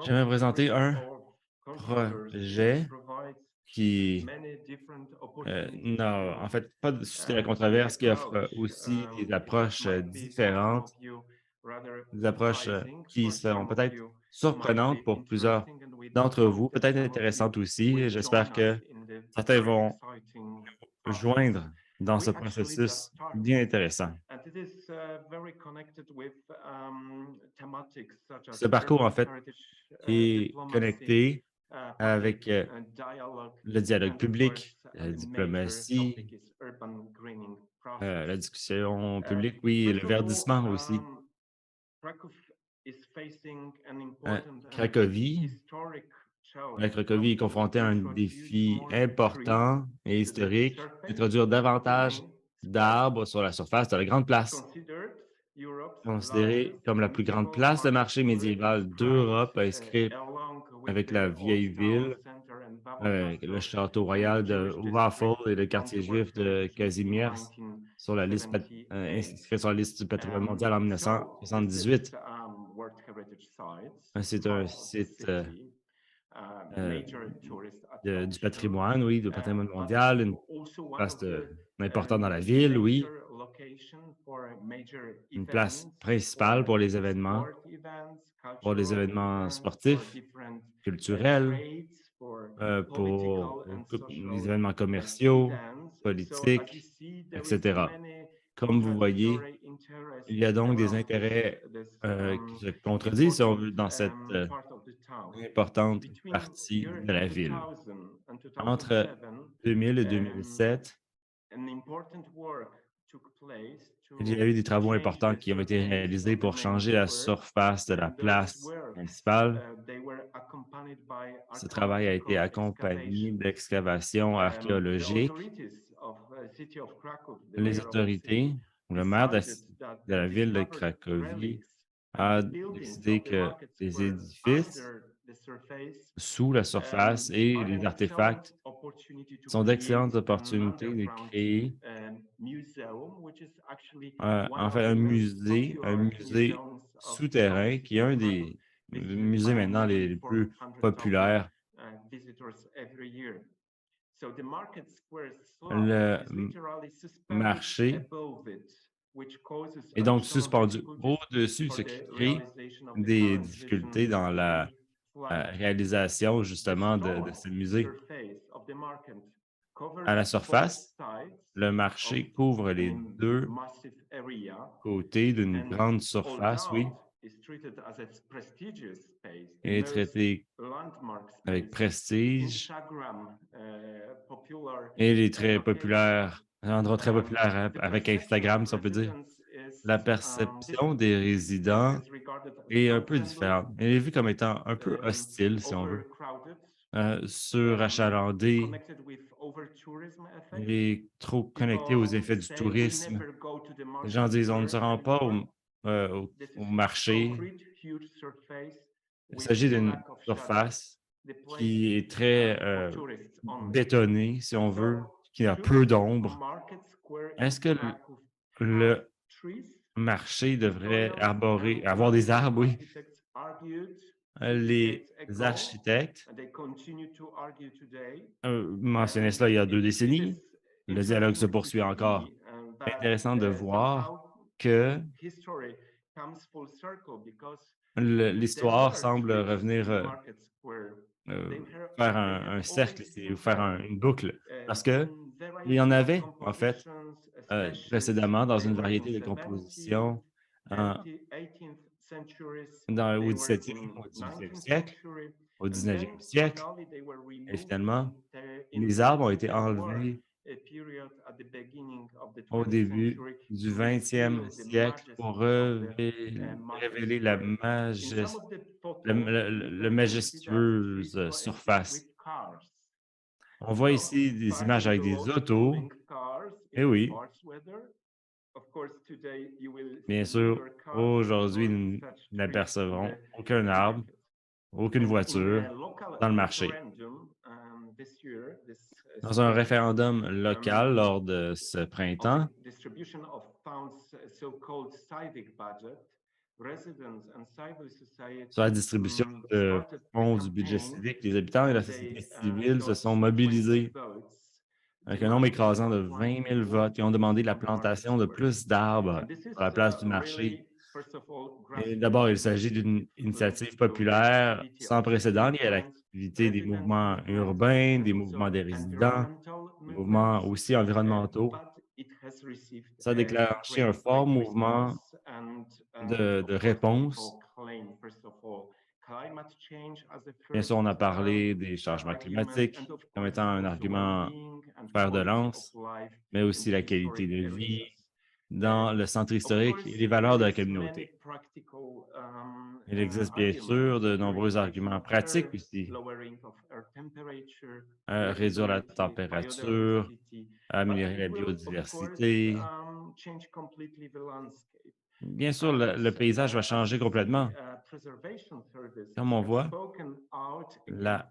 J'aimerais présenter un projet qui n'a en fait pas de susciter la controverse, qui offre aussi des approches différentes, des approches qui seront peut-être surprenantes pour plusieurs d'entre vous, peut-être intéressantes aussi. J'espère que certains vont joindre dans ce processus bien intéressant. Ce parcours, en fait, est connecté avec le dialogue public, la diplomatie, la discussion publique, oui, et le verdissement aussi. Heu, Cracovie la Cracovie est confrontée à un défi important et historique, d'introduire davantage d'arbres sur la surface de la grande place. Considérée comme la plus grande place de marché médiévale d'Europe, inscrite avec la vieille ville, le château royal de Wawel et le quartier juif de Kazimierz sur la liste inscrit sur la liste du patrimoine mondial en 1978. C'est un site, heu, du patrimoine, oui, du patrimoine mondial, une place importante dans la ville, oui, une place principale pour les événements sportifs, culturels, pour les événements commerciaux, politiques, etc. Comme vous voyez, il y a donc des intérêts qui se contredisent, si on veut, dans cette importante partie de la ville. Entre 2000 et 2007, il y a eu des travaux importants qui ont été réalisés pour changer la surface de la place principale. Ce travail a été accompagné d'excavations archéologiques. Les autorités, le maire de la ville de Cracovie a décidé que les édifices sous la surface et les artefacts sont d'excellentes opportunités de créer, en fait, un musée souterrain qui est un des musées maintenant les plus populaires. Le marché est donc suspendu au-dessus, ce qui crée des difficultés dans la réalisation justement de ce musée. À la surface, le marché couvre les 2 côtés d'une grande surface, oui, et est traité avec prestige et il est très populaire, un endroit très populaire avec Instagram, si on peut dire. La perception des résidents est un peu différente. Elle est vue comme étant un peu hostile, si on veut, surachalandée et trop connectée aux effets du tourisme. Les gens disent: «On ne se rend pas au marché». Il s'agit d'une surface qui est très, bétonnée, si on veut, qui a peu d'ombre. Est-ce que le marché devrait avoir des arbres? Oui. Les architectes, mentionnaient cela il y a 2 décennies. Le dialogue se poursuit encore. Intéressant de voir que l'histoire semble revenir, faire un cercle ici ou faire une boucle parce que il y en avait, en fait, précédemment dans une variété de compositions en au 17e, au 18e siècle, au 19e siècle et finalement, les arbres ont été enlevés au début du 20e siècle pour révéler la majestueuse surface. On voit ici des images avec des autos. Et oui, bien sûr, aujourd'hui, nous n'apercevrons aucun arbre, aucune voiture dans le marché. Dans un référendum local lors de ce printemps, Sur la distribution de fonds du budget civique, les habitants et la société civile se sont mobilisés avec un nombre écrasant de 20 000 votes et ont demandé la plantation de plus d'arbres sur la place du marché. Et d'abord, il s'agit d'une initiative populaire sans précédent liée à l'activité des mouvements urbains, des mouvements des résidents, des mouvements aussi environnementaux. Ça a déclenché un fort mouvement de réponse. Bien sûr, on a parlé des changements climatiques comme étant un argument fer de lance, mais aussi la qualité de vie dans le centre historique et les valeurs de la communauté. Il existe bien sûr de nombreux arguments pratiques aussi. Réduire la température, améliorer la biodiversité. Bien sûr, le paysage va changer complètement. Comme on voit, la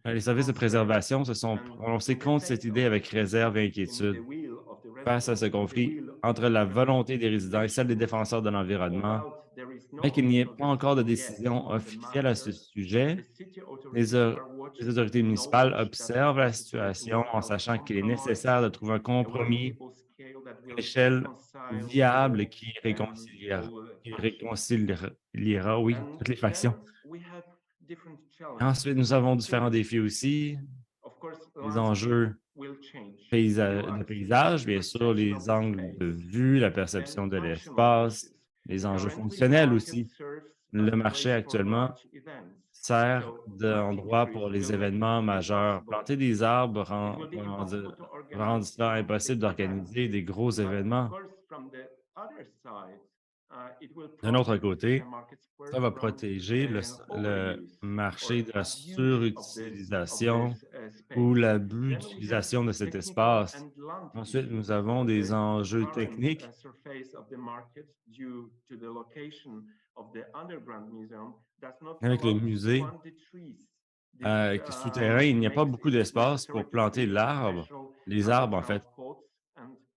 les services de préservation se sont prononcés contre cette idée avec réserve et inquiétude. Face à ce conflit entre la volonté des résidents et celle des défenseurs de l'environnement, bien qu'il n'y ait pas encore de décision officielle à ce sujet, les, au- les autorités municipales observent la situation en sachant qu'il est nécessaire de trouver un compromis à l'échelle viable qui réconciliera, oui, toutes les factions. Ensuite, nous avons différents défis aussi, les enjeux de paysage, bien sûr, les angles de vue, la perception de l'espace, les enjeux fonctionnels aussi. Le marché actuellement sert d'endroit pour les événements majeurs. Planter des arbres rend cela impossible d'organiser des gros événements. D'un autre côté, ça va protéger le marché de la surutilisation ou l'abus d'utilisation de cet espace. Ensuite, nous avons des enjeux techniques. Avec le musée souterrain, il n'y a pas beaucoup d'espace pour planter les arbres en fait.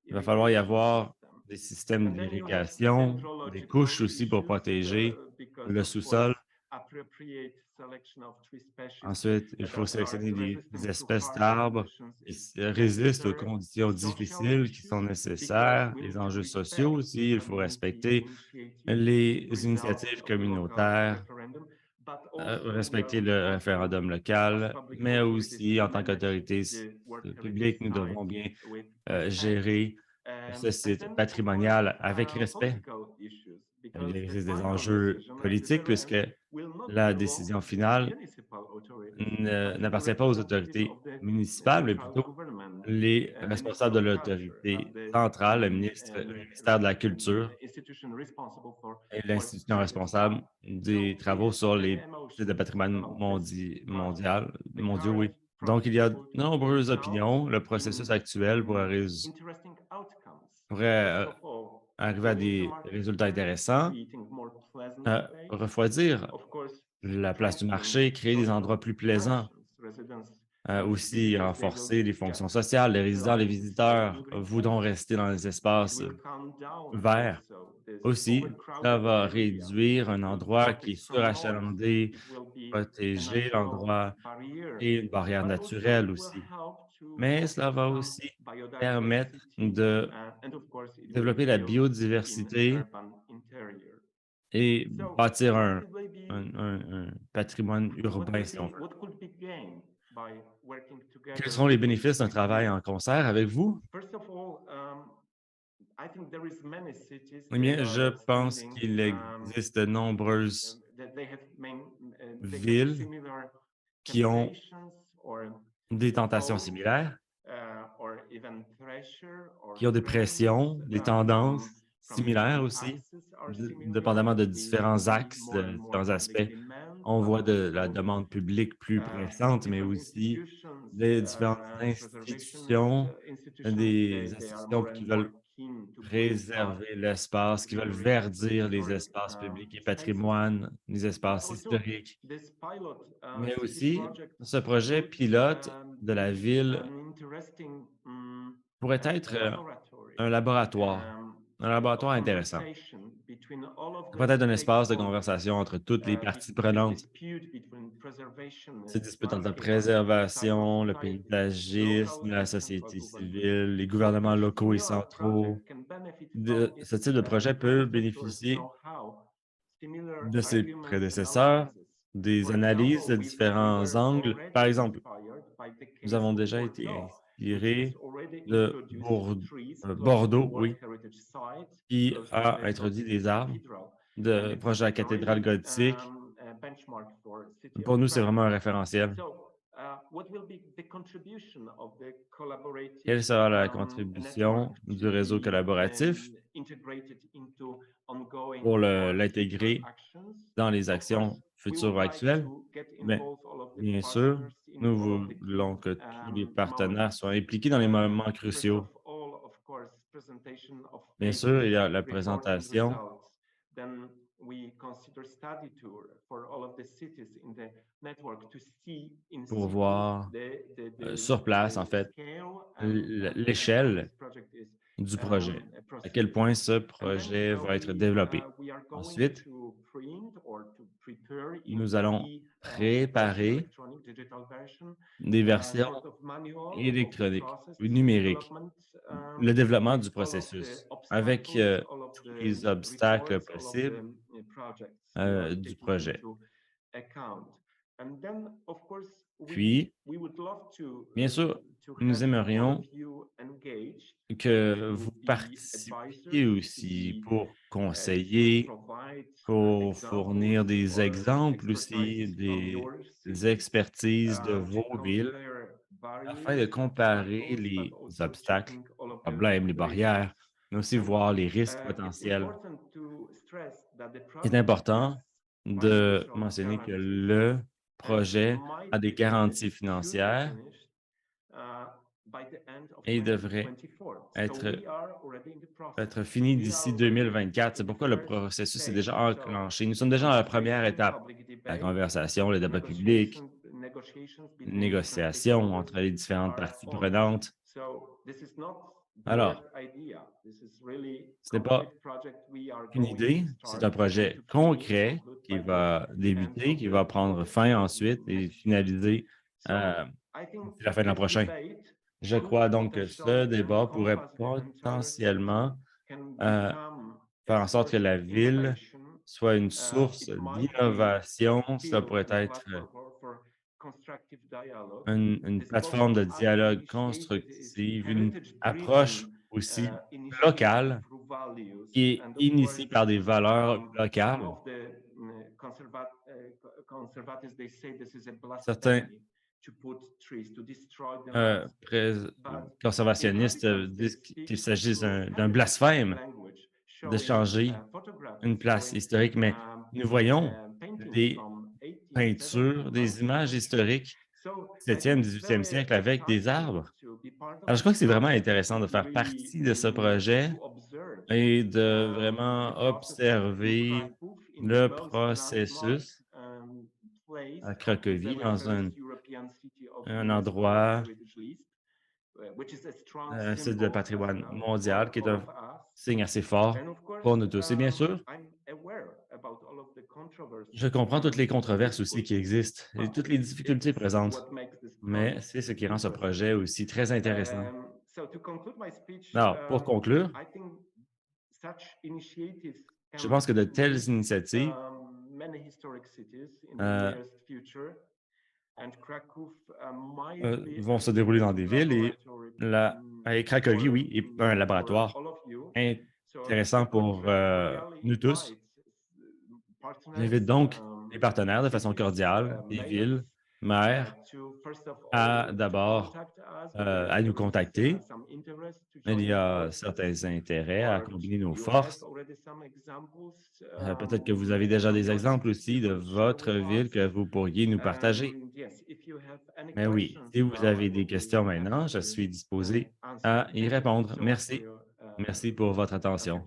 Il va falloir y avoir des systèmes d'irrigation, des couches aussi pour protéger le sous-sol. Ensuite, il faut sélectionner des espèces d'arbres qui résistent aux conditions difficiles qui sont nécessaires, les enjeux sociaux aussi. Il faut respecter les initiatives communautaires, respecter le référendum local, mais aussi, en tant qu'autorité publique, nous devons bien gérer ce site patrimonial avec respect. Il existe des enjeux politiques puisque la décision finale n'appartient pas aux autorités municipales, mais plutôt les responsables de l'autorité centrale, le ministère de la Culture et l'institution responsable des travaux sur les sites de patrimoine mondiaux, oui. Donc, il y a de nombreuses opinions. Le processus actuel pourrait arriver à des résultats intéressants, refroidir la place du marché, créer des endroits plus plaisants, aussi renforcer les fonctions sociales. Les résidents, les visiteurs voudront rester dans les espaces verts. Aussi, ça va réduire un endroit qui est surachalandé, protéger l'endroit et une barrière naturelle aussi. Mais cela va aussi permettre de développer la biodiversité et bâtir un patrimoine urbain, si on veut. Quels sont les bénéfices d'un travail en concert avec vous? Eh bien, je pense qu'il existe de nombreuses villes qui ont des tentations similaires, qui ont des pressions, des tendances similaires aussi, dépendamment de différents axes, de différents aspects. On voit de la demande publique plus pressante, mais aussi des différentes institutions, des institutions qui veulent préserver l'espace, qui veulent verdir les espaces publics et patrimoine, les espaces historiques. Mais aussi, ce projet pilote de la ville pourrait être un laboratoire, Un laboratoire intéressant. Peut-être un espace de conversation entre toutes les parties prenantes. Ces disputes entre la préservation, le paysagisme, la société civile, les gouvernements locaux et centraux. Ce type de projet peut bénéficier de ses prédécesseurs, des analyses de différents angles. Par exemple, nous avons déjà été inspirés de Bordeaux, oui, qui a introduit des arbres proche de la cathédrale gothique. Pour nous, c'est vraiment un référentiel. Quelle sera la contribution du réseau collaboratif pour l'intégrer dans les actions futures ou actuelles? Mais bien sûr, nous voulons que tous les partenaires soient impliqués dans les moments cruciaux. Bien sûr, il y a la présentation pour voir sur place, en fait, l'échelle du projet, à quel point ce projet va être développé. Ensuite, nous allons préparer des versions électroniques ou numériques, le développement du processus avec tous les obstacles possibles du projet. Puis, bien sûr, nous aimerions que vous participiez aussi pour conseiller, pour fournir des exemples aussi, des expertises de vos villes, afin de comparer les obstacles, les problèmes, les barrières, mais aussi voir les risques potentiels. Il est important de mentionner que le projet a des garanties financières et devrait être fini d'ici 2024. C'est pourquoi le processus est déjà enclenché. Nous sommes déjà dans la première étape, la conversation, le débat public, négociation entre les différentes parties prenantes. Alors, ce n'est pas une idée, c'est un projet concret qui va débuter, qui va prendre fin ensuite et finaliser d'ici la fin de l'an prochain. Je crois donc que ce débat pourrait potentiellement faire en sorte que la ville soit une source d'innovation. Cela pourrait être une plateforme de dialogue constructive, une approche aussi locale qui est initiée par des valeurs locales. Certains conservationnistes disent qu'il s'agit d'un blasphème de changer une place historique, mais nous voyons des peintures, des images historiques du 17e, 18e siècle avec des arbres. Alors, je crois que c'est vraiment intéressant de faire partie de ce projet et de vraiment observer le processus à Cracovie, dans un endroit, un site de patrimoine mondial qui est un signe assez fort pour nous tous. Et bien sûr, je comprends toutes les controverses aussi qui existent et toutes les difficultés présentes, mais c'est ce qui rend ce projet aussi très intéressant. Alors, pour conclure, je pense que de telles initiatives euh, vont se dérouler dans des villes et Cracovie, oui, est un laboratoire intéressant pour nous tous. J'invite donc les partenaires de façon cordiale, les villes, maires, à d'abord à nous contacter. Il y a certains intérêts à combiner nos forces. Peut-être que vous avez déjà des exemples aussi de votre ville que vous pourriez nous partager. Mais oui, si vous avez des questions maintenant, je suis disposé à y répondre. Merci. Merci pour votre attention.